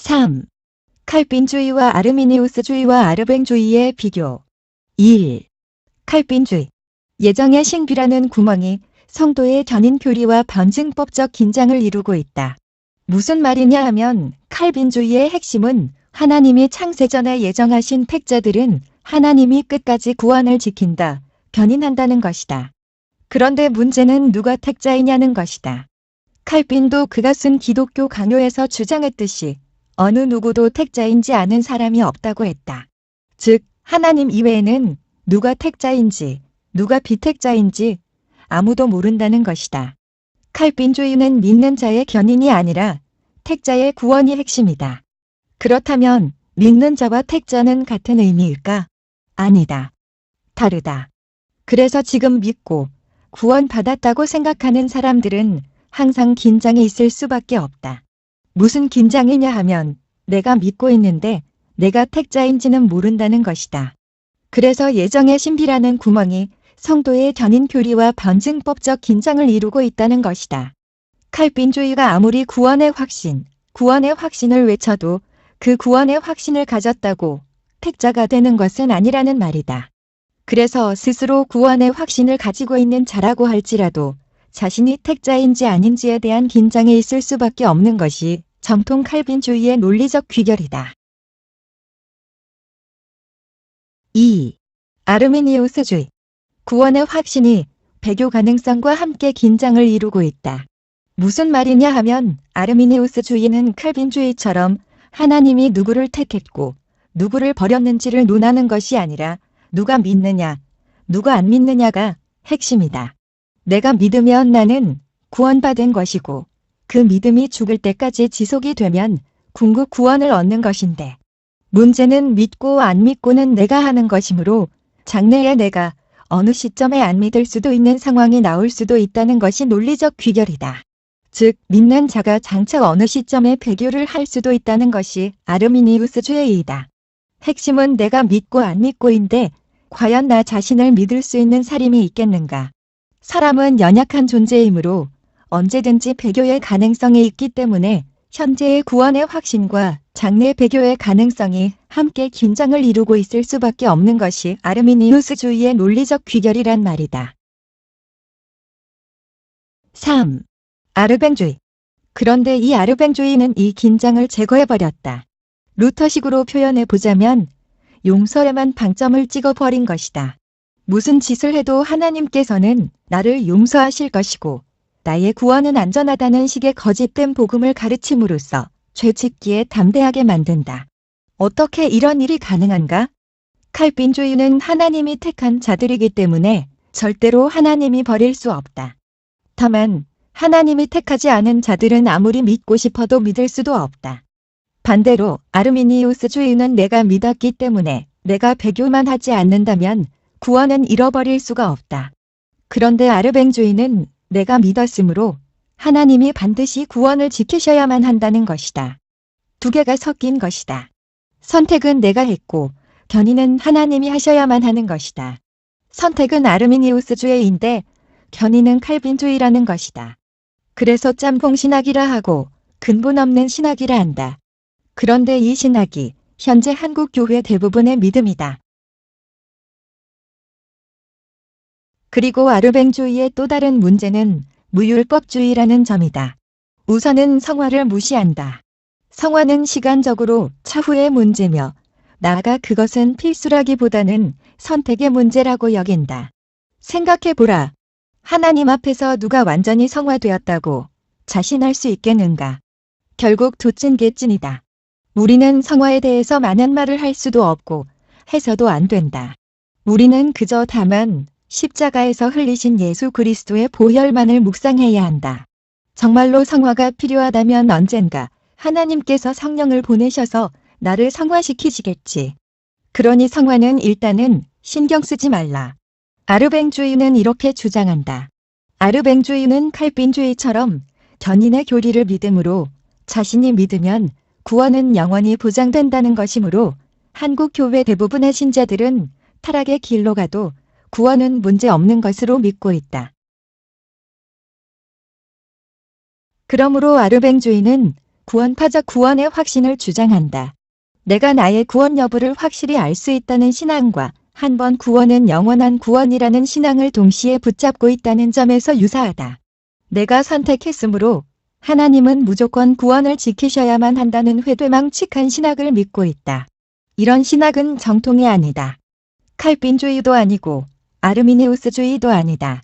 3. 칼빈주의와 아르미니우스주의와 아르뱅주의의 비교. 1. 칼빈주의. 예정의 신비라는 구멍이 성도의 견인 교리와 변증법적 긴장을 이루고 있다. 무슨 말이냐 하면 칼빈주의의 핵심은 하나님이 창세전에 예정하신 택자들은 하나님이 끝까지 구원을 지킨다, 견인한다는 것이다. 그런데 문제는 누가 택자이냐는 것이다. 칼빈도 그가 쓴 기독교 강요에서 주장했듯이 어느 누구도 택자인지 아는 사람이 없다고 했다. 즉, 하나님 이외에는 누가 택자인지, 누가 비택자인지 아무도 모른다는 것이다. 칼빈주의는 믿는 자의 견인이 아니라 택자의 구원이 핵심이다. 그렇다면 믿는 자와 택자는 같은 의미일까? 아니다. 다르다. 그래서 지금 믿고 구원받았다고 생각하는 사람들은 항상 긴장이 있을 수밖에 없다. 무슨 긴장이냐 하면 내가 믿고 있는데 내가 택자인지는 모른다는 것이다. 그래서 예정의 신비라는 구멍이 성도의 견인 교리와 변증법적 긴장을 이루고 있다는 것이다. 칼빈주의가 아무리 구원의 확신을 외쳐도 그 구원의 확신을 가졌다고 택자가 되는 것은 아니라는 말이다. 그래서 스스로 구원의 확신을 가지고 있는 자라고 할지라도 자신이 택자인지 아닌지에 대한 긴장에 있을 수밖에 없는 것이 정통 칼빈주의의 논리적 귀결이다. 2. 아르미니우스주의. 구원의 확신이 배교 가능성과 함께 긴장을 이루고 있다. 무슨 말이냐 하면 아르미니우스주의는 칼빈주의처럼 하나님이 누구를 택했고 누구를 버렸는지를 논하는 것이 아니라 누가 믿느냐, 누가 안 믿느냐가 핵심이다. 내가 믿으면 나는 구원받은 것이고 그 믿음이 죽을 때까지 지속이 되면 궁극 구원을 얻는 것인데 문제는 믿고 안 믿고는 내가 하는 것이므로 장래에 내가 어느 시점에 안 믿을 수도 있는 상황이 나올 수도 있다는 것이 논리적 귀결이다. 즉 믿는 자가 장차 어느 시점에 배교를 할 수도 있다는 것이 아르미니우스주의이다. 핵심은 내가 믿고 안 믿고인데 과연 나 자신을 믿을 수 있는 사림이 있겠는가? 사람은 연약한 존재이므로 언제든지 배교의 가능성이 있기 때문에 현재의 구원의 확신과 장래 배교의 가능성이 함께 긴장을 이루고 있을 수밖에 없는 것이 아르미니우스주의의 논리적 귀결이란 말이다. 3. 아르뱅주의. 그런데 이 아르뱅주의는 이 긴장을 제거해버렸다. 루터식으로 표현해보자면 용서에만 방점을 찍어버린 것이다. 무슨 짓을 해도 하나님께서는 나를 용서하실 것이고 나의 구원은 안전하다는 식의 거짓된 복음을 가르침으로써 죄짓기에 담대하게 만든다. 어떻게 이런 일이 가능한가? 칼빈주의는 하나님이 택한 자들이기 때문에 절대로 하나님이 버릴 수 없다. 다만 하나님이 택하지 않은 자들은 아무리 믿고 싶어도 믿을 수도 없다. 반대로 아르미니우스주의는 내가 믿었기 때문에 내가 배교만 하지 않는다면 구원은 잃어버릴 수가 없다. 그런데 아르뱅주의는 내가 믿었으므로 하나님이 반드시 구원을 지키셔야만 한다는 것이다. 두 개가 섞인 것이다. 선택은 내가 했고 견인은 하나님이 하셔야만 하는 것이다. 선택은 아르미니우스주의인데 견인은 칼빈주의라는 것이다. 그래서 짬뽕 신학이라 하고 근본 없는 신학이라 한다. 그런데 이 신학이 현재 한국 교회 대부분의 믿음이다. 그리고 아르뱅주의의 또 다른 문제는 무율법주의라는 점이다. 우선은 성화를 무시한다. 성화는 시간적으로 차후의 문제며 나아가 그것은 필수라기보다는 선택의 문제라고 여긴다. 생각해보라. 하나님 앞에서 누가 완전히 성화되었다고 자신할 수 있겠는가? 결국 도찐개찐이다. 우리는 성화에 대해서 많은 말을 할 수도 없고 해서도 안 된다. 우리는 그저 다만 십자가에서 흘리신 예수 그리스도의 보혈만을 묵상해야 한다. 정말로 성화가 필요하다면 언젠가 하나님께서 성령을 보내셔서 나를 성화시키시겠지. 그러니 성화는 일단은 신경 쓰지 말라. 아르뱅주의는 이렇게 주장한다. 아르뱅주의는 칼빈주의처럼 견인의 교리를 믿음으로 자신이 믿으면 구원은 영원히 보장된다는 것이므로 한국 교회 대부분의 신자들은 타락의 길로 가도 구원은 문제 없는 것으로 믿고 있다. 그러므로 아르뱅주의는 구원파적 구원의 확신을 주장한다. 내가 나의 구원 여부를 확실히 알 수 있다는 신앙과 한 번 구원은 영원한 구원이라는 신앙을 동시에 붙잡고 있다는 점에서 유사하다. 내가 선택했으므로 하나님은 무조건 구원을 지키셔야만 한다는 회대망측한 신학을 믿고 있다. 이런 신학은 정통이 아니다. 칼빈주의도 아니고 아르미니우스주의도 아니다.